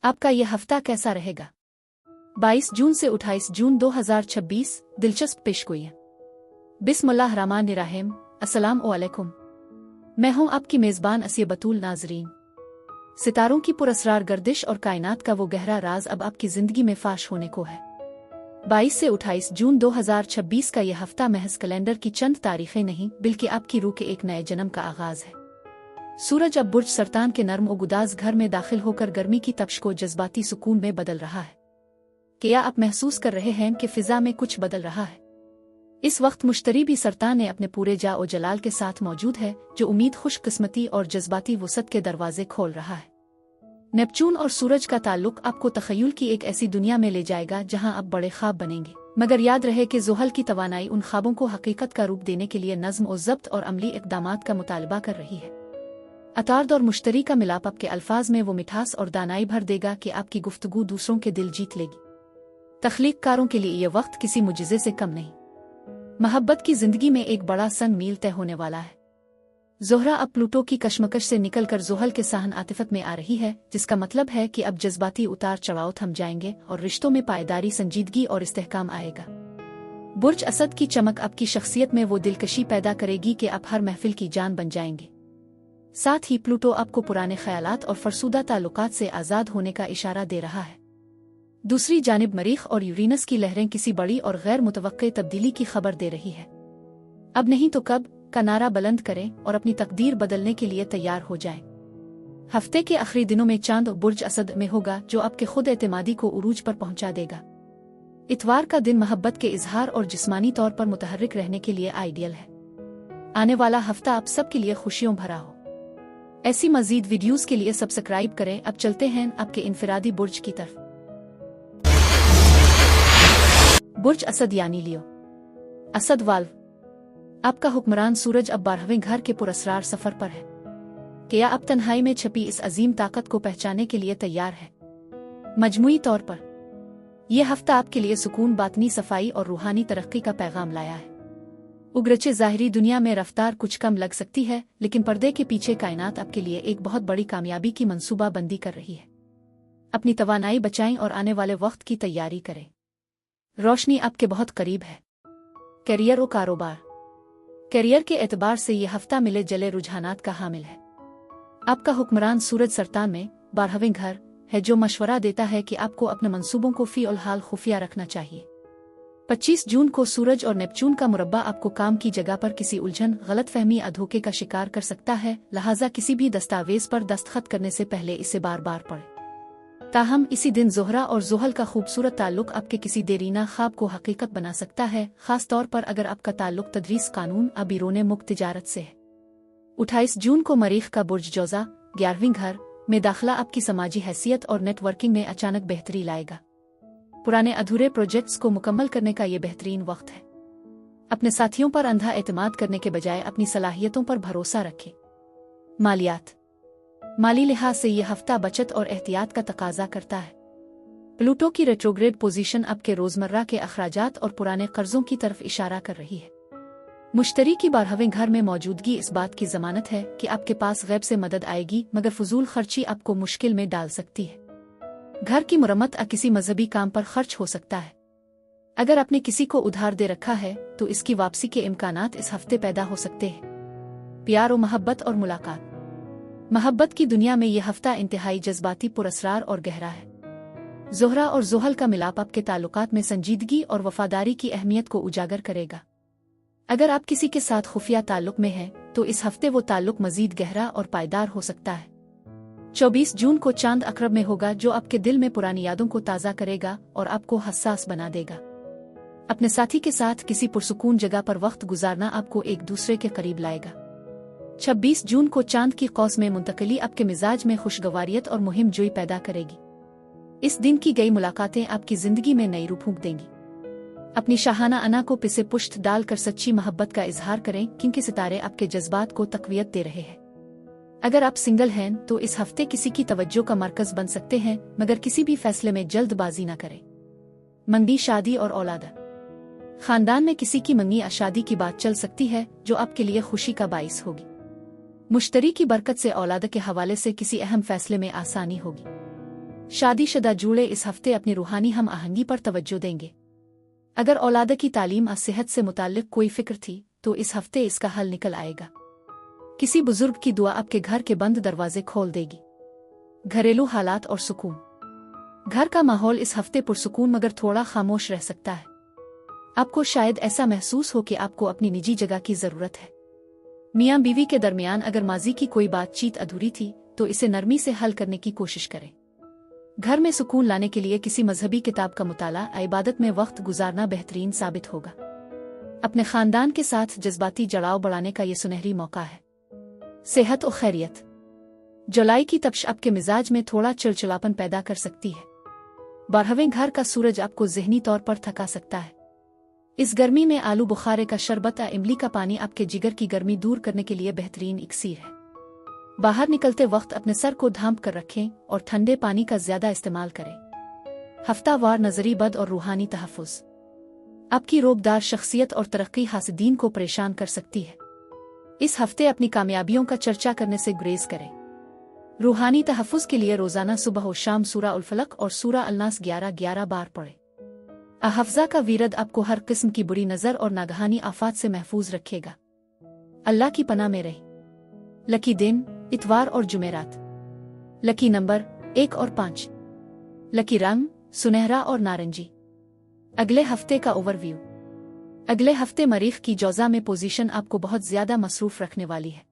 आपका यह हफ्ता कैसा रहेगा? 22 जून से 28 जून 2026 दिलचस्प पेशगोई है। बिस्मिल्लाहिर्रहमानिर्रहीम। अस्सलाम वालेकुम। मैं हूं आपकी मेज़बान असिया बतूल। नाजरीन, सितारों की पुरअसरार गर्दिश और कायनात का वो गहरा राज अब आपकी जिंदगी में फाश होने को है। 22 से 28 जून 2026 का यह हफ्ता महज कैलेंडर की चंद तारीखें नहीं, बल्कि आपकी रूह के एक नए जन्म का आगाज है। सूरज अब बुर्ज सरतान के नर्म और गुदाज घर में दाखिल होकर गर्मी की तपश को जज्बाती सुकून में बदल रहा है। क्या आप महसूस कर रहे हैं कि फिजा में कुछ बदल रहा है? इस वक्त मुश्तरी भी सरतान ने अपने पूरे जा और जलाल के साथ मौजूद है, जो उम्मीद, खुशकिस्मती और जज्बाती वसत के दरवाजे खोल रहा है। नेपच्यून और सूरज का ताल्लुक आपको तखय्युल की एक ऐसी दुनिया में ले जाएगा जहां आप बड़े ख्वाब बनेंगे। मगर याद रहे कि ज़ुहल की तवानाई उन ख्वाबों को हकीकत का रूप देने के लिए नज़्म और ज़ब्त और अमली इक़दामात का मुतालबा कर रही है। अतार्द और मुश्तरी का मिलाप आपके अल्फाज में वो मिठास और दानाई भर देगा कि आपकी गुफ्तगू दूसरों के दिल जीत लेगी। तख्लीक़कारों के लिए यह वक्त किसी मुजिज़े से कम नहीं। मोहब्बत की जिंदगी में एक बड़ा सन मील तय होने वाला है। ज़ोहरा अब प्लूटो की कशमकश से निकलकर ज़ुहल के साहन आतिफत में आ रही है, जिसका मतलब है कि अब जज्बाती उतार चढ़ाव थम जाएंगे और रिश्तों में पायदारी, संजीदगी और इस्तेहकाम आएगा। बुर्ज असद की चमक आपकी शख्सियत में वो दिलकशी पैदा करेगी कि आप हर महफिल की जान बन जाएंगे। साथ ही प्लूटो आपको पुराने ख्यालात और फरसूदा ताल्लुकात से आज़ाद होने का इशारा दे रहा है। दूसरी जानिब मरीख और यूरेनस की लहरें किसी बड़ी और गैर मुतवक्के तब्दीली की खबर दे रही है। अब नहीं तो कब का नारा बुलंद करें और अपनी तकदीर बदलने के लिए तैयार हो जाएं। हफ्ते के आखिरी दिनों में चांद बुर्ज असद में होगा, जो आपके खुद एतमादी को उरूज पर पहुंचा देगा। इतवार का दिन मोहब्बत के इजहार और जिस्मानी तौर पर मुतहर्रिक रहने के लिए आइडियल है। आने वाला हफ्ता आप सब के लिए खुशियों भरा हो। ऐसी मजीद वीडियोस के लिए सब्सक्राइब करें। अब चलते हैं आपके इनफिरादी बुर्ज की तरफ। बुर्ज असद यानी लियो। असद वाल्व। आपका हुक्मरान सूरज अब 12वें घर के पुरअसरार सफर पर है। क्या आप तन्हाई में छपी इस अजीम ताकत को पहचानने के लिए तैयार है? मजमूई तौर पर यह हफ्ता आपके लिए सुकून, बातनी सफाई और रूहानी तरक्की का पैगाम लाया है। उगरचे ज़ाहिरी दुनिया में रफ्तार कुछ कम लग सकती है, लेकिन पर्दे के पीछे कायनात आपके लिए एक बहुत बड़ी कामयाबी की मंसूबा बंदी कर रही है। अपनी तवानाई बचाएं और आने वाले वक्त की तैयारी करें। रोशनी आपके बहुत करीब है। करियर और कारोबार। करियर के एतबार से यह हफ्ता मिले जले रुझानात का हामिल है। आपका हुक्मरान सूरज सरतान में 12वें घर है, जो मशवरा देता है कि आपको अपने मंसूबों को फी उल हाल खुफिया रखना चाहिए। 25 जून को सूरज और नेपच्यून का मुरब्बा आपको काम की जगह पर किसी उलझन, गलतफहमी या धोखे का शिकार कर सकता है। लिहाजा किसी भी दस्तावेज पर दस्तखत करने से पहले इसे बार बार पढ़ें। ताहम इसी दिन ज़ोहरा और ज़ुहल का खूबसूरत ताल्लुक आपके किसी देरीना ख्वाब को हकीकत बना सकता है, खास तौर पर अगर आपका ताल्लुक तदरीस, कानून, अबीरोने मुक्त तिजारत से है। 28 जून को मरीख का बुर्ज जौज़ा 11वें घर में दाखिला आपकी समाजी हैसियत और नेटवर्किंग में अचानक बेहतरी लाएगा। पुराने अधूरे प्रोजेक्ट्स को मुकम्मल करने का ये बेहतरीन वक्त है। अपने साथियों पर अंधा एतमाद करने के बजाय अपनी सलाहियतों पर भरोसा रखें। मालियात। माली लिहाज से यह हफ्ता बचत और एहतियात का तकाजा करता है। प्लूटो की रेट्रोग्रेड पोजीशन आपके रोजमर्रा के अखराजात और पुराने कर्जों की तरफ इशारा कर रही है। मुश्तरी की 12वें घर में मौजूदगी इस बात की जमानत है कि आपके पास गैब से मदद आएगी, मगर फजूल खर्ची आपको मुश्किल में डाल सकती है। घर की मुरम्मत या किसी मजहबी काम पर खर्च हो सकता है। अगर आपने किसी को उधार दे रखा है तो इसकी वापसी के इम्कानात इस हफ्ते पैदा हो सकते हैं। प्यार और मोहब्बत और मुलाकात। मोहब्बत की दुनिया में यह हफ्ता इंतहाई जज्बाती, पुरअसरार और गहरा है। ज़ोहरा और ज़ुहल का मिलाप आपके ताल्लुकात में संजीदगी और वफादारी की अहमियत को उजागर करेगा। अगर आप किसी के साथ खुफिया ताल्लुक में हैं तो इस हफ्ते वो ताल्लुक मजीद गहरा और पायदार हो सकता है। 24 जून को चांद अकरब में होगा, जो आपके दिल में पुरानी यादों को ताज़ा करेगा और आपको हसास बना देगा। अपने साथी के साथ किसी पुरसुकून जगह पर वक्त गुजारना आपको एक दूसरे के करीब लाएगा। 26 जून को चांद की कौस में मुंतकली आपके मिजाज में खुशगवारियत और मुहिम जोई पैदा करेगी। इस दिन की गई मुलाकातें आपकी जिंदगी में नई रूह फूंक देंगी। अपनी शाहाना अना को पिसे पुश्त डालकर सच्ची मोहब्बत का इजहार करें, क्योंकि सितारे आपके जज्बात को तकवीयत दे रहे हैं। अगर आप सिंगल हैं तो इस हफ्ते किसी की तवज्जो का मरकज बन सकते हैं, मगर किसी भी फैसले में जल्दबाजी न करें। मंदी, शादी और औलाद। खानदान में किसी की मंगी या शादी की बात चल सकती है, जो आपके लिए खुशी का बाइस होगी। मुश्तरी की बरकत से औलाद के हवाले से किसी अहम फैसले में आसानी होगी। शादीशुदा जूड़े इस हफ्ते अपनी रूहानी हम आहंगी पर तवज्जो देंगे। अगर औलाद की तालीम और सेहत से मुताल्लिक कोई फिक्र थी तो इस हफ्ते इसका हल निकल आएगा। किसी बुजुर्ग की दुआ आपके घर के बंद दरवाजे खोल देगी। घरेलू हालात और सुकून। घर का माहौल इस हफ्ते पुरसुकून मगर थोड़ा खामोश रह सकता है। आपको शायद ऐसा महसूस हो कि आपको अपनी निजी जगह की जरूरत है। मियां बीवी के दरमियान अगर माजी की कोई बातचीत अधूरी थी तो इसे नरमी से हल करने की कोशिश करें। घर में सुकून लाने के लिए किसी मजहबी किताब का मुताला, इबादत में वक्त गुजारना बेहतरीन साबित होगा। अपने खानदान के साथ जज्बाती जुड़ाव बढ़ाने का ये सुनहरी मौका है। सेहत और खैरियत। जुलाई की तपश आपके मिजाज में थोड़ा चिड़चिड़ापन पैदा कर सकती है। 12वें घर का सूरज आपको ज़हनी तौर पर थका सकता है। इस गर्मी में आलू बुखारे का शरबत या इमली का पानी आपके जिगर की गर्मी दूर करने के लिए बेहतरीन इक्सीर है। बाहर निकलते वक्त अपने सर को ढांप कर रखें और ठंडे पानी का ज्यादा इस्तेमाल करें। हफ्तावार नजरी बद और रूहानी तहफ़्फ़ुज़ आपकी रोबदार शख्सियत और तरक्की हासिदीन को परेशान कर सकती है। इस हफ्ते अपनी कामयाबियों का चर्चा करने से गुरेज करें। रूहानी तहफ़्फ़ुज़ के लिए रोजाना सुबह और शाम सूरा उल फलक और सूरा अल-नास 11-11 बार पढ़ें। हफ्ज़ा का वीरद आपको हर किस्म की बुरी नज़र और नागहानी आफात से महफूज रखेगा। अल्लाह की पनाह में रहे। लकी दिन इतवार और जुमेरात। लकी नंबर 1 और 5। लकी रंग सुनहरा और नारंगी। अगले हफ्ते का ओवरव्यू। अगले हफ्ते मरीख की जौज़ा में पोजीशन आपको बहुत ज्यादा मसरूफ रखने वाली है।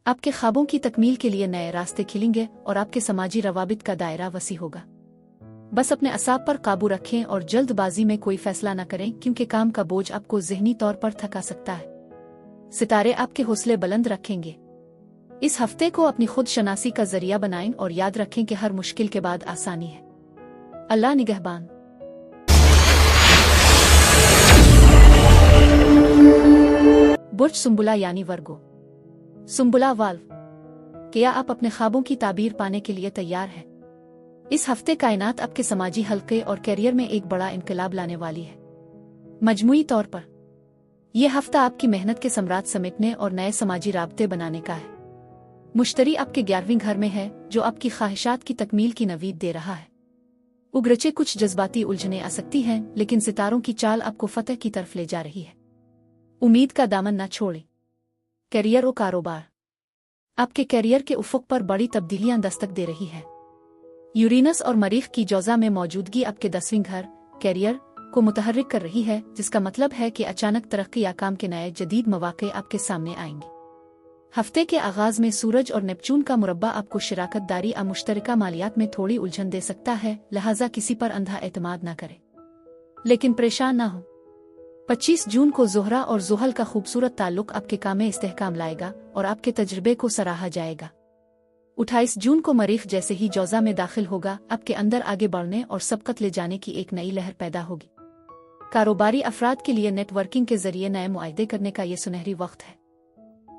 आपके ख्वाबों की तकमील के लिए नए रास्ते खिलेंगे और आपके समाजी रवाबित का दायरा वसी होगा। बस अपने असाब पर काबू रखें और जल्दबाजी में कोई फैसला न करें क्योंकि काम का बोझ आपको ज़हनी तौर पर थका सकता है। सितारे आपके हौसले बुलंद रखेंगे। इस हफ्ते को अपनी खुद शनासी का जरिया बनाएं और याद रखें कि हर मुश्किल के बाद आसानी है। अल्लाह निगहबान। बुर्ज सुंबुला यानी वर्गो। सुंबुला वाल्व। क्या आप अपने ख्वाबों की ताबीर पाने के लिए तैयार हैं? इस हफ्ते कायनात आपके समाजी हल्के और कैरियर में एक बड़ा इनकलाब लाने वाली है। मजमूई तौर पर यह हफ्ता आपकी मेहनत के सम्राट समेटने और नए समाजी राब्ते बनाने का है। मुश्तरी आपके 11वें घर में है जो आपकी ख्वाहिशात की तकमील की नवीद दे रहा है। उगरचे कुछ जज्बाती उलझने आ सकती हैं लेकिन सितारों की चाल आपको फतह की तरफ ले जा रही है। उम्मीद का दामन न छोड़ें। कैरियर और कारोबार। आपके कैरियर के उफुक पर बड़ी तब्दीलियां दस्तक दे रही है। यूरेनस और मरीख की जौज़ा में मौजूदगी आपके 10वें घर कैरियर को मुतहर्रिक कर रही है, जिसका मतलब है कि अचानक तरक्की या काम के नए जदीद मौके आपके सामने आएंगे। हफ्ते के आगाज में सूरज और नेपचून का मुरब्बा आपको शिराकत दारी और मुश्तरका मालियात में थोड़ी उलझन दे सकता है, लिहाजा किसी पर अंधा एतमाद न करें। लेकिन परेशान ना हो। 25 जून को ज़ोहरा और ज़ुहल का खूबसूरत ताल्लुक आपके काम में इस्तेहकाम लाएगा और आपके तजर्बे को सराहा जाएगा। 28 जून को मरीख जैसे ही जौज़ा में दाखिल होगा, आपके अंदर आगे बढ़ने और सबकत ले जाने की एक नई लहर पैदा होगी। कारोबारी अफराद के लिए नेटवर्किंग के जरिए नए मुआहदे करने का ये सुनहरी वक्त है।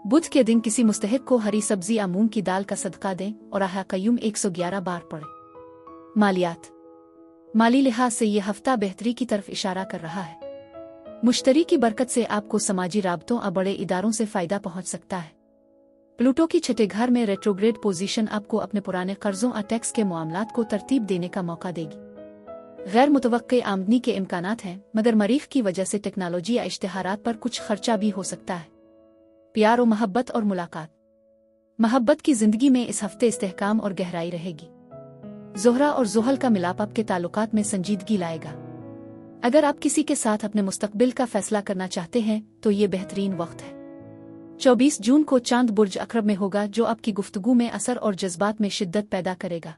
बुध के दिन किसी मुस्तहिक को हरी सब्जी या मूंग की दाल का सदका दें और आहा कय्यूम 111 बार पढ़ें। मालियात। माली लिहाज से यह हफ्ता बेहतरी की तरफ इशारा कर रहा है। मुश्तरी की बरकत से आपको समाजी राबतों और बड़े इदारों से फायदा पहुंच सकता है। प्लूटो की छठे घर में रेट्रोग्रेड पोजीशन आपको अपने पुराने कर्जों और टैक्स के मामलात को तरतीब देने का मौका देगी। गैर मुतवक्के आमदनी के इम्कानात हैं, मगर मरीख की वजह से टेक्नोलॉजी या इश्तिहारात पर कुछ खर्चा भी हो सकता है। प्यार और मोहब्बत और मुलाकात। मोहब्बत की जिंदगी में इस हफ्ते इस्तेहकाम और गहराई रहेगी। ज़ोहरा और ज़ुहल का मिलाप आपके ताल्लुकात में संजीदगी लाएगा। अगर आप किसी के साथ अपने मुस्तकबिल का फैसला करना चाहते हैं तो ये बेहतरीन वक्त है। 24 जून को चांद बुर्ज अक़रब में होगा जो आपकी गुफ्तगू में असर और जज्बात में शिद्दत पैदा करेगा।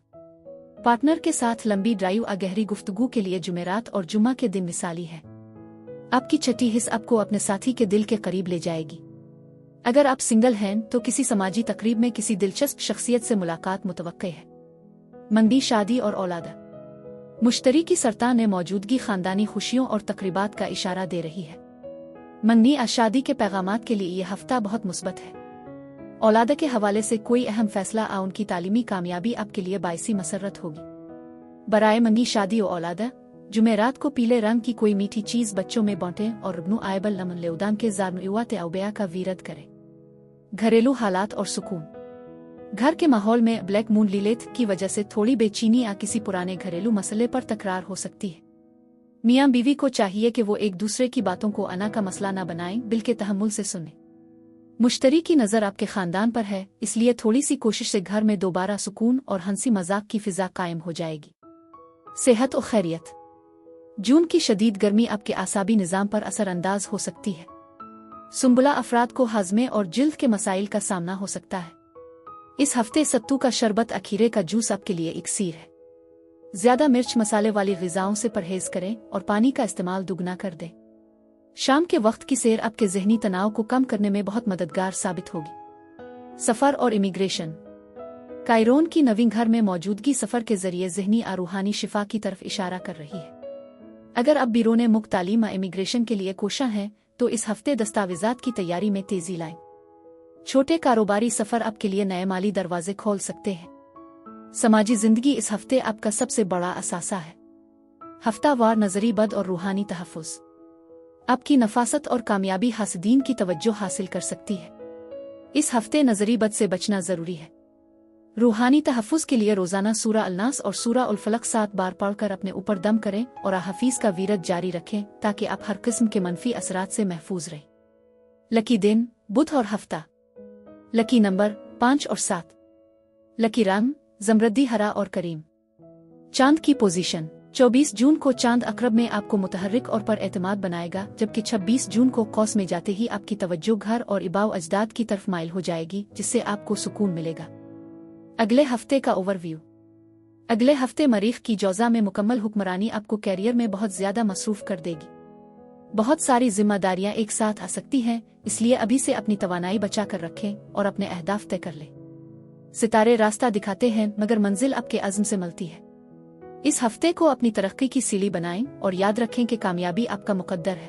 पार्टनर के साथ लंबी ड्राइव और गहरी गुफ्तगू के लिए जुमेरात और जुम्मा के दिन मिसाली है। आपकी छठी हिस्स आपको अपने साथी के दिल के करीब ले जाएगी। अगर आप सिंगल हैं तो किसी समाजी तकरीब में किसी दिलचस्प शख्सियत से मुलाकात मुतवक्के है। मंदी शादी और औलादा। मुश्तरी की सरतान में मौजूदगी खानदानी खुशियों और तकरीबात का इशारा दे रही है। मंगनी और शादी के पैगामात के लिए यह हफ्ता बहुत मुस्बत है। औलाद के हवाले से कोई अहम फैसला और उनकी तालीमी कामयाबी आपके लिए बाइसी मसरत होगी। बराए मंगी शादी और औलादा, जुमेरात को पीले रंग की कोई मीठी चीज बच्चों में बांटें और रुबनु आयबल नमन लेउदान के ज़ारनुआत अवबया का वीरद करें। घरेलू हालात और सुकून। घर के माहौल में ब्लैक मून लीलेथ की वजह से थोड़ी बेचैनी या किसी पुराने घरेलू मसले पर तकरार हो सकती है। मियां बीवी को चाहिए कि वो एक दूसरे की बातों को अना का मसला न बनाएं, बल्कि तहम्मुल से सुने। मुश्तरी की नज़र आपके खानदान पर है, इसलिए थोड़ी सी कोशिश से घर में दोबारा सुकून और हंसी मजाक की फिजा कायम हो जाएगी। सेहत और खैरियत। जून की शदीद गर्मी आपके आसाबी निज़ाम पर असरअंदाज हो सकती है। सुंबला अफराद को हज़मे और जिल्द के मसाइल का सामना हो सकता है। इस हफ्ते सत्तू का शरबत अखीरे का जूस आपके लिए इक्सीर है। ज्यादा मिर्च मसाले वाली ग़िज़ाओं से परहेज करें और पानी का इस्तेमाल दुगना कर दें। शाम के वक्त की सैर आपके ज़हनी तनाव को कम करने में बहुत मददगार साबित होगी। सफ़र और इमिग्रेशन। कायरोन की नवीं घर में मौजूदगी सफ़र के जरिए ज़हनी और रूहानी शिफा की तरफ इशारा कर रही है। अगर आप बिरोने मुक्त तालीम इमिग्रेशन के लिए कोशां हैं तो इस हफ्ते दस्तावेज़ात की तैयारी में तेज़ी लाएं। छोटे कारोबारी सफ़र आपके लिए नए माली दरवाजे खोल सकते हैं। समाजी ज़िंदगी इस हफ्ते आपका सबसे बड़ा असासा है। हफ्तावार नज़री बद और रूहानी तहफ़्फ़ुज़ आपकी नफासत और कामयाबी हासिदीन की तवज्जो हासिल कर सकती है। इस हफ्ते नज़री बद से बचना ज़रूरी है। रूहानी तहफ़्फ़ुज़ के लिए रोज़ाना सूरा अल-नास और सूरा उल-फलक 7 बार पढ़कर अपने ऊपर दम करें और हाफिज़ का वीरत जारी रखें ताकि आप हर किस्म के मनफी असरात से महफूज रहें। लकी दिन बुध और हफ्ता। लकी नंबर 5 और 7। लकी रंग ज़मरद्दी, हरा और करीम। चांद की पोजीशन। 24 जून को चांद अकरब में आपको मुतहर्रिक और पर एतमाद बनाएगा, जबकि 26 जून को कौस में जाते ही आपकी तवज्जो घर और इबाव अजदाद की तरफ माइल हो जाएगी, जिससे आपको सुकून मिलेगा। अगले हफ्ते का ओवरव्यू। अगले हफ्ते मरीख की जौज़ा में मुकम्मल हुक्मरानी आपको कैरियर में बहुत ज्यादा मसरूफ कर देगी। बहुत सारी जिम्मेदारियां एक साथ आ सकती हैं, इसलिए अभी से अपनी तवानाई बचा कर रखें और अपने अहदाफ तय कर लें। सितारे रास्ता दिखाते हैं मगर मंजिल आपके अज़्म से मिलती है। इस हफ्ते को अपनी तरक्की की सीढ़ी बनाएं और याद रखें कि कामयाबी आपका मुकद्दर है।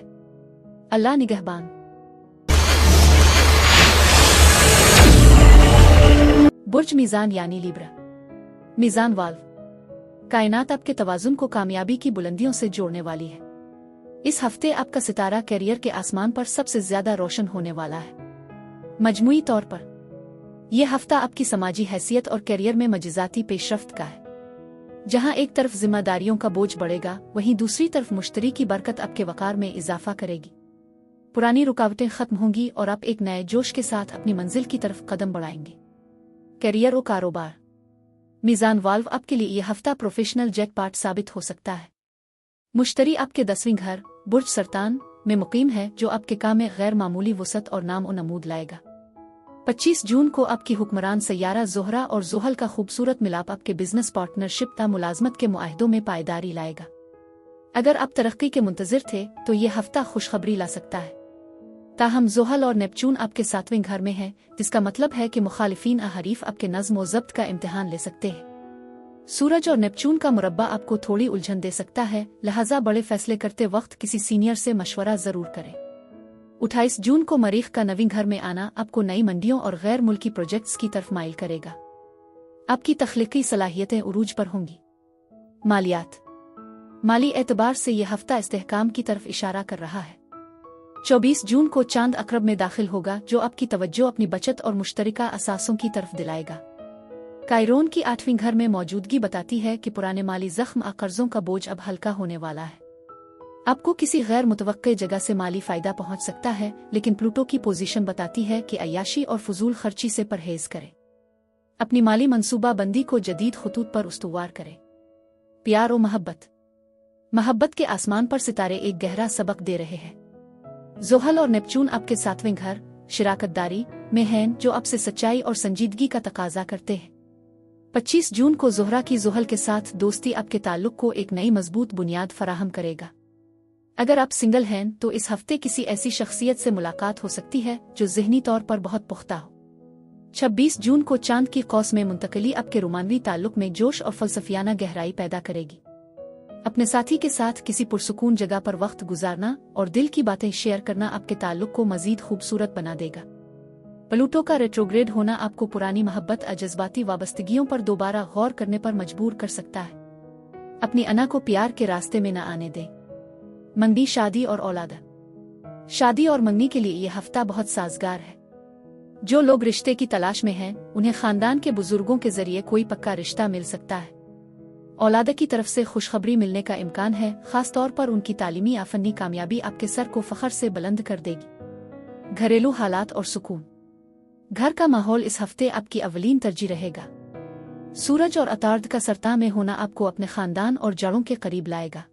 अल्लाह निगहबान। बुर्ज मीज़ान यानी लिब्रा। मीज़ान वाल्व। कायनात आपके तवाज़ुन को कामयाबी की बुलंदियों से जोड़ने वाली है। इस हफ्ते आपका सितारा कैरियर के आसमान पर सबसे ज्यादा रोशन होने वाला है। मजमूई तौर पर यह हफ्ता आपकी समाजी हैसियत और कैरियर में मजिजाती पेशरफ्त का है। जहां एक तरफ जिम्मेदारियों का बोझ बढ़ेगा, वहीं दूसरी तरफ मुश्तरी की बरकत आपके वकार में इजाफा करेगी। पुरानी रुकावटें खत्म होंगी और आप एक नए जोश के साथ अपनी मंजिल की तरफ कदम बढ़ाएंगे। कैरियर और कारोबार। मीज़ान वाल्व आपके लिए यह हफ्ता प्रोफेशनल जैकपॉट साबित हो सकता है। मुश्तरी आपके 10वीं घर बुर्ज सरतान में मुकीम है, जो आपके काम में गैर मामूली वसअत और नाम और नमूद लाएगा। 25 जून को आपकी हुक्मरान सैयारा ज़ोहरा और ज़ुहल का खूबसूरत मिलाप आपके बिजनेस पार्टनरशिप ता मुलाजमत के मुआहदों में पायदारी लाएगा। अगर आप तरक्की के मुंतज़िर थे तो ये हफ्ता खुशखबरी ला सकता है। ताहम ज़ुहल और नेपच्यून आपके 7वें घर में है, जिसका मतलब है कि मुखालिफीन हरीफ आपके नज़्म व ज़ब्त का इम्तिहान ले सकते हैं। सूरज और नेपच्यून का मुरब्बा आपको थोड़ी उलझन दे सकता है, लिहाजा बड़े फैसले करते वक्त किसी सीनियर से मशवरा जरूर करें। 28 जून को मरीख का नवीं घर में आना आपको नई मंडियों और गैर मुल्की प्रोजेक्ट्स की तरफ माइल करेगा। आपकी तख्लीकी सलाहियतें उरूज पर होंगी। मालियात। माली एतबार से यह हफ्ता इस्तेहकाम की तरफ इशारा कर रहा है। 24 जून को चांद अकरब में दाखिल होगा, जो आपकी तवज्जो अपनी बचत और मुश्तरका असासों की तरफ दिलाएगा। कायरोन की 8वीं घर में मौजूदगी बताती है कि पुराने माली जख्म और कर्जों का बोझ अब हल्का होने वाला है। आपको किसी गैर मुतवक्के जगह से माली फायदा पहुंच सकता है, लेकिन प्लूटो की पोजीशन बताती है कि अय्याशी और फजूल खर्ची से परहेज करें। अपनी माली मंसूबा बंदी को जदीद खुतूत पर उस्तुवार करें। प्यार और मोहब्बत। मोहब्बत के आसमान पर सितारे एक गहरा सबक दे रहे हैं। ज़ुहल और नेपच्यून आपके 7वें घर शिराकतदारी में हैं, जो आपसे सच्चाई और संजीदगी का तकाजा करते हैं। 25 जून को ज़ोहरा की ज़ुहल के साथ दोस्ती आपके ताल्लुक को एक नई मजबूत बुनियाद फराहम करेगा। अगर आप सिंगल हैं तो इस हफ्ते किसी ऐसी शख्सियत से मुलाकात हो सकती है जो ज़हनी तौर पर बहुत पुख्ता हो। 26 जून को चांद की कौस में मुंतकली आपके रोमानवी ताल्लुक में जोश और फलसफियाना गहराई पैदा करेगी। अपने साथी के साथ किसी पुरसुकून जगह पर वक्त गुजारना और दिल की बातें शेयर करना आपके ताल्लुक को मजीद खूबसूरत बना देगा। प्लूटो का रेट्रोग्रेड होना आपको पुरानी मोहब्बत और जज्बाती वाबस्तगियों पर दोबारा गौर करने पर मजबूर कर सकता है। अपनी अना को प्यार के रास्ते में न आने दें। मंगनी, शादी और औलाद। शादी और मंगनी के लिए यह हफ्ता बहुत साजगार है। जो लोग रिश्ते की तलाश में हैं, उन्हें खानदान के बुजुर्गों के जरिए कोई पक्का रिश्ता मिल सकता है। औलाद की तरफ से खुशखबरी मिलने का इम्कान है, खास तौर पर उनकी तालीमी या फन्नी कामयाबी आपके सर को फखर से बुलंद कर देगी। घरेलू हालात और सुकून। घर का माहौल इस हफ्ते आपकी अवलीन तरजीह रहेगा। सूरज और अतार्द का सरता में होना आपको अपने खानदान और जड़ों के करीब लाएगा।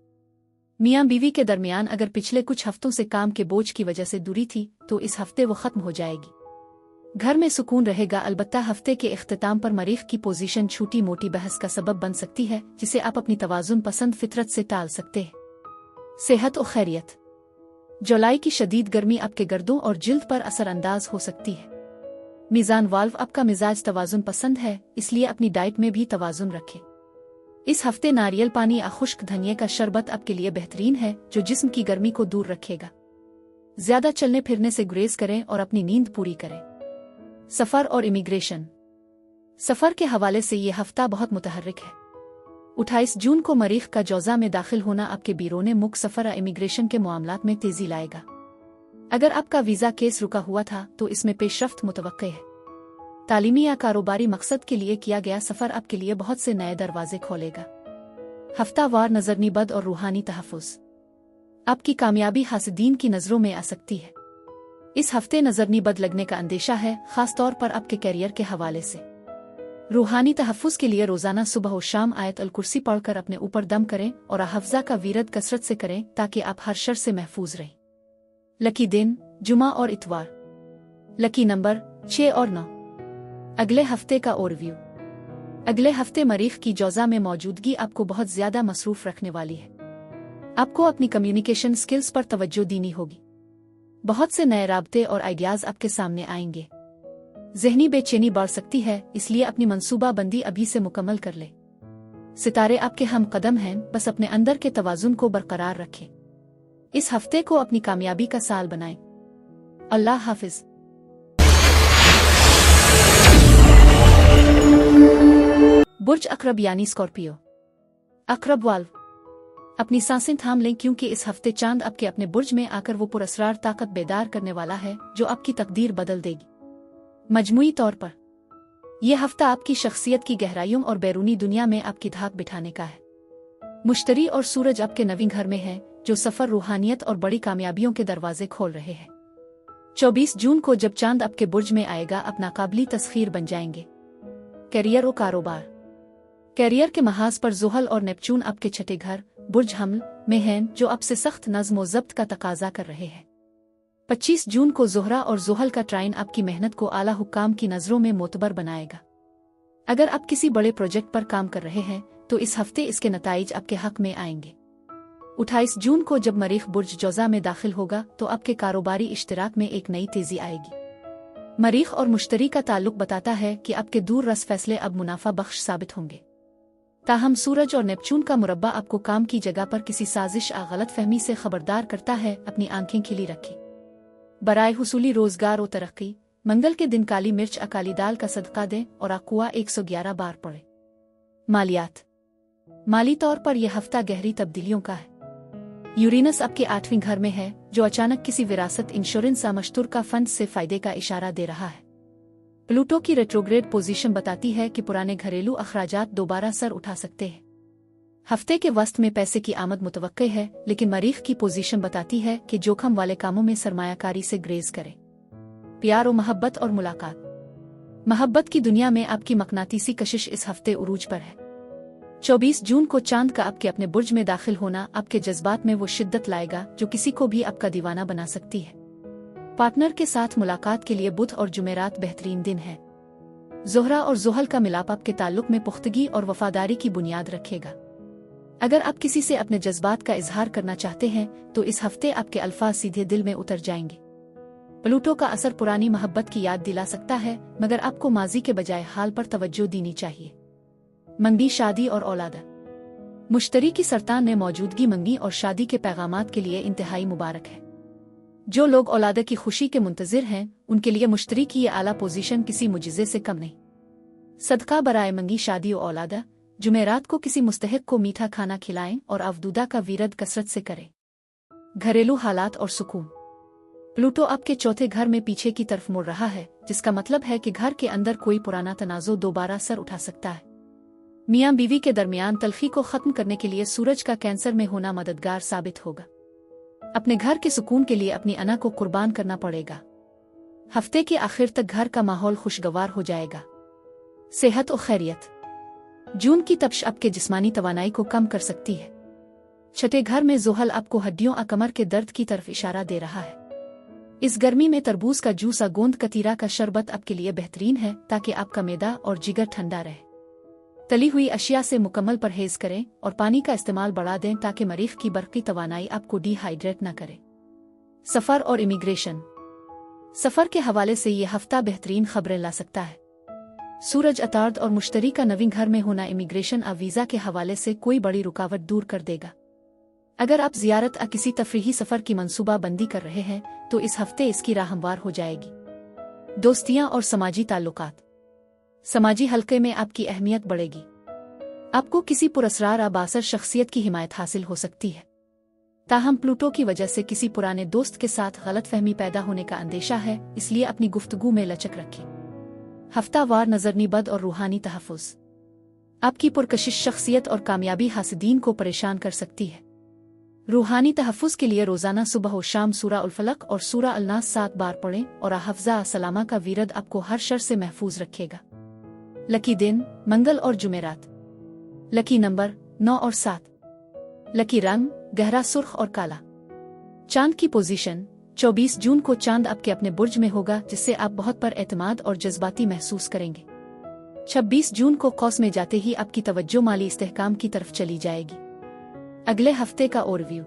मियाँ बीवी के दरमियान अगर पिछले कुछ हफ्तों से काम के बोझ की वजह से दूरी थी, तो इस हफ्ते वो खत्म हो जाएगी। घर में सुकून रहेगा, अलबत्ता हफ्ते के इख्तिताम पर मरीख की पोजीशन छोटी मोटी बहस का सबब बन सकती है, जिसे आप अपनी तवाज़ुन पसंद फितरत से टाल सकते हैं। सेहत और खैरियत। जुलाई की शदीद गर्मी आपके गर्दों और जिल्द पर असरअंदाज हो सकती है। मीज़ान वाल्व आपका मिजाज तवाज़ुन पसंद है, इसलिए अपनी डाइट में भी तवाज़ुन रखें। इस हफ्ते नारियल पानी या खुश्क धनिये का शरबत आपके लिए बेहतरीन है, जो जिस्म की गर्मी को दूर रखेगा। ज्यादा चलने फिरने से गुरेज करें और अपनी नींद पूरी करें। सफर और इमिग्रेशन। सफर के हवाले से ये हफ्ता बहुत मुतहर्रिक है। 28 जून को मरीख का जौज़ा में दाखिल होना आपके बीरोने मुल्क सफर या इमिग्रेशन के मामलात में तेजी लाएगा। अगर आपका वीजा केस रुका हुआ था, तो इसमें पेशरफ्त मुतवक्के है। तालीमी या कारोबारी मकसद के लिए किया गया सफर आपके लिए बहुत से नए दरवाजे खोलेगा। हफ्तावार नजरनी बद और रूहानी तहफ़्फ़ुज़। आपकी कामयाबी हासिदीन की नज़रों में आ सकती है। इस हफ्ते नजरनी बद लगने का अंदेशा है, खास तौर पर आपके कैरियर के हवाले से। रूहानी तहफ़्फ़ुज़ के लिए रोजाना सुबह और शाम आयत अल कुर्सी पढ़कर अपने ऊपर दम करें और हफ्ज़ा का वीरद कसरत से करें, ताकि आप हर शर से महफूज रहें। लकी दिन जुमा और इतवार। लकी नंबर 6 और 9। अगले हफ्ते का ओवरव्यू। अगले हफ्ते मरीख की जौज़ा में मौजूदगी आपको बहुत ज्यादा मसरूफ रखने वाली है। आपको अपनी कम्युनिकेशन स्किल्स पर तवज्जो देनी होगी। बहुत से नए राब्ते और आइडियाज आपके सामने आएंगे। ज़हनी बेचैनी बढ़ सकती है, इसलिए अपनी मंसूबा बंदी अभी से मुकम्मल कर ले। सितारे आपके हम कदम हैं, बस अपने अंदर के तवाज़ुन को बरकरार रखें। इस हफ्ते को अपनी कामयाबी का साल बनाएं। अल्लाह हाफिज। बुर्ज अकरब यानी स्कॉर्पियो। अकरब वाल्व। अपनी सांसें थाम लें, क्योंकि इस हफ्ते चांद आपके अपने बुर्ज में आकर वो पुरअसरार ताकत बेदार करने वाला है, जो आपकी तकदीर बदल देगी। मजमूई तौर पर यह हफ्ता आपकी शख्सियत की गहराइयों और बैरूनी दुनिया में आपकी धाक बिठाने का है। मुश्तरी और सूरज आपके नवीं घर में है, जो सफर, रूहानियत और बड़ी कामयाबियों के दरवाजे खोल रहे हैं। 24 जून को जब चांद आपके बुर्ज में आएगा, अपना काबिली तस्खीर बन जाएंगे। कैरियर और कारोबार। कैरियर के महाज पर ज़ुहल और नेपचून आपके छठे घर बुर्ज हमल में हैं, जो आपसे सख्त नज़्म व ज़ब्त का तकाजा कर रहे हैं। 25 जून को ज़ुहरा और ज़ुहल का ट्राइन आपकी मेहनत को आला हुक्काम की नज़रों में मोतबर बनाएगा। अगर आप किसी बड़े प्रोजेक्ट पर काम कर रहे हैं, तो इस हफ्ते इसके नताइज आपके हक में आएंगे। 28 जून को जब मरीख बुर्ज जौज़ा में दाखिल होगा, तो आपके कारोबारी इश्तिराक में एक नई तेजी आएगी। मरीख और मुश्तरी का ताल्लुक बताता है कि आपके दूर रस फैसले अब मुनाफा बख्श साबित होंगे। ताहम सूरज और नेपचून का मुरब्बा आपको काम की जगह पर किसी साजिश या गलत फहमी से खबरदार करता है। अपनी आंखें खिली रखें। बराए हुसूली रोजगार और तरक्की। मंगल के दिन काली मिर्च अकाली दाल का सदका दें और अकुआ 111 बार पढ़ें। मालियात। माली तौर पर यह हफ्ता गहरी तब्दीलियों का है। यूरेनस आपके 8वें घर में है, जो अचानक किसी विरासत, इंश्योरेंस या मश्तूरका फंड से फायदे का इशारा दे रहा है। प्लूटो की रेट्रोग्रेड पोजीशन बताती है कि पुराने घरेलू अखराजात दोबारा सर उठा सकते हैं। हफ्ते के वस्त में पैसे की आमद मुतवक्के है, लेकिन मरीख की पोजीशन बताती है कि जोखम वाले कामों में सरमायाकारी से ग्रेज करें। प्यार और मोहब्बत और मुलाकात। मोहब्बत की दुनिया में आपकी मकनातीसी कशिश इस हफ्ते उरूज पर है। 24 जून को चांद का आपके अपने बुर्ज में दाखिल होना आपके जज्बात में वो शिद्दत लाएगा, जो किसी को भी आपका दीवाना बना सकती है। पार्टनर के साथ मुलाकात के लिए बुध और जुमेरात बेहतरीन दिन है। ज़ुहरा और ज़ुहल का मिलाप आपके ताल्लुक में पुख्तगी और वफादारी की बुनियाद रखेगा। अगर आप किसी से अपने जज्बात का इजहार करना चाहते हैं, तो इस हफ्ते आपके अल्फाज सीधे दिल में उतर जाएंगे। प्लूटो का असर पुरानी मोहब्बत की याद दिला सकता है, मगर आपको माजी के बजाय हाल पर तवज्जो देनी चाहिए। मंगी, शादी और औलाद। मुश्तरी की सरतान ने मौजूदगी मंगी और शादी के पैगामात के लिए इंतहाई मुबारक है। जो लोग औलाद की खुशी के मुंतजिर हैं, उनके लिए मुश्तरी की ये आला पोजीशन किसी मुजिज़े से कम नहीं। सदका बराए मंगी, शादी और औलादा। जुमेरात को किसी मुस्तहिक को मीठा खाना खिलाएं और अवदूदा का वीरद कसरत से करें। घरेलू हालात और सुकून। प्लूटो आपके चौथे घर में पीछे की तरफ मुड़ रहा है, जिसका मतलब है कि घर के अंदर कोई पुराना तनाज़ो दोबारा सर उठा सकता है। मियाँ बीवी के दरमियान तल्खी को खत्म करने के लिए सूरज का कैंसर में होना मददगार साबित होगा। अपने घर के सुकून के लिए अपनी अना को कुर्बान करना पड़ेगा। हफ्ते के आखिर तक घर का माहौल खुशगवार हो जाएगा। सेहत और खैरियत। जून की तपश आपके जिस्मानी तवानाई को कम कर सकती है। छठे घर में ज़ुहल आपको हड्डियों और कमर के दर्द की तरफ इशारा दे रहा है। इस गर्मी में तरबूज का जूस और गोंद कतीरा का शरबत आपके लिए बेहतरीन है, ताकि आपका मैदा और जिगर ठंडा रहे। तली हुई अशिया से मुकम्मल परहेज करें और पानी का इस्तेमाल बढ़ा दें, ताकि मरीख की बरक़ी तवानाई आपको डिहाइड्रेट न करे। सफ़र और इमिग्रेशन। सफ़र के हवाले से ये हफ्ता बेहतरीन खबरें ला सकता है। सूरज अतार्द और मुश्तरी का नवीं घर में होना इमिग्रेशन और वीज़ा के हवाले से कोई बड़ी रुकावट दूर कर देगा। अगर आप ज़ियारत या किसी तफरीही सफ़र की मंसूबा बंदी कर रहे हैं तो इस हफ्ते इसकी राह हमवार हो जाएगी। दोस्तियाँ और समाजी ताल्लुकात। समाजी हल्के में आपकी अहमियत बढ़ेगी। आपको किसी पुरस्कार या बासर शख्सियत की हिमायत हासिल हो सकती है। ताहम प्लूटो की वजह से किसी पुराने दोस्त के साथ गलतफहमी पैदा होने का अंदेशा है, इसलिए अपनी गुफ्तगू में लचक रखें। हफ्तावार नज़रनी बद और रूहानी तहफ़्फ़ुज़। आपकी पुरकशिश शख्सियत और कामयाबी हासिदीन को परेशान कर सकती है। रूहानी तहफ़्फ़ुज़ के लिए रोज़ाना सुबह और शाम सूरा उल फलक और सूरा अल नास 7 बार पढ़ें और हफ्ज़ा सलामा का वीरद आपको हर शर से महफूज रखेगा। लकी दिन मंगल और जुमेरात। लकी नंबर 9 और 7। लकी रंग गहरा सुर्ख और काला। चांद की पोजीशन 24 जून को चांद आपके अपने बुर्ज में होगा, जिससे आप बहुत पर एतमाद और जज्बाती महसूस करेंगे। 26 जून को कौस में जाते ही आपकी तवज्जो माली इस्तेहकाम की तरफ चली जाएगी। अगले हफ्ते का ओवरव्यू।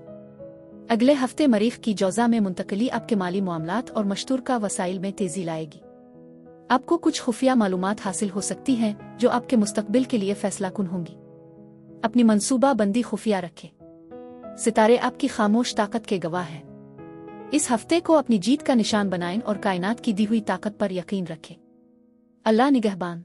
अगले हफ्ते मरीख की जौज़ा में मुंतकली आपके माली मामलात और मशतूरका वसाइल में तेजी लाएगी। आपको कुछ खुफिया मालूमात हासिल हो सकती हैं जो आपके मुस्तकबिल के लिए फैसलाकुन होंगी। अपनी मंसूबा बंदी खुफिया रखें। सितारे आपकी खामोश ताकत के गवाह हैं। इस हफ्ते को अपनी जीत का निशान बनाएं और कायनात की दी हुई ताकत पर यकीन रखें। अल्लाह निगहबान।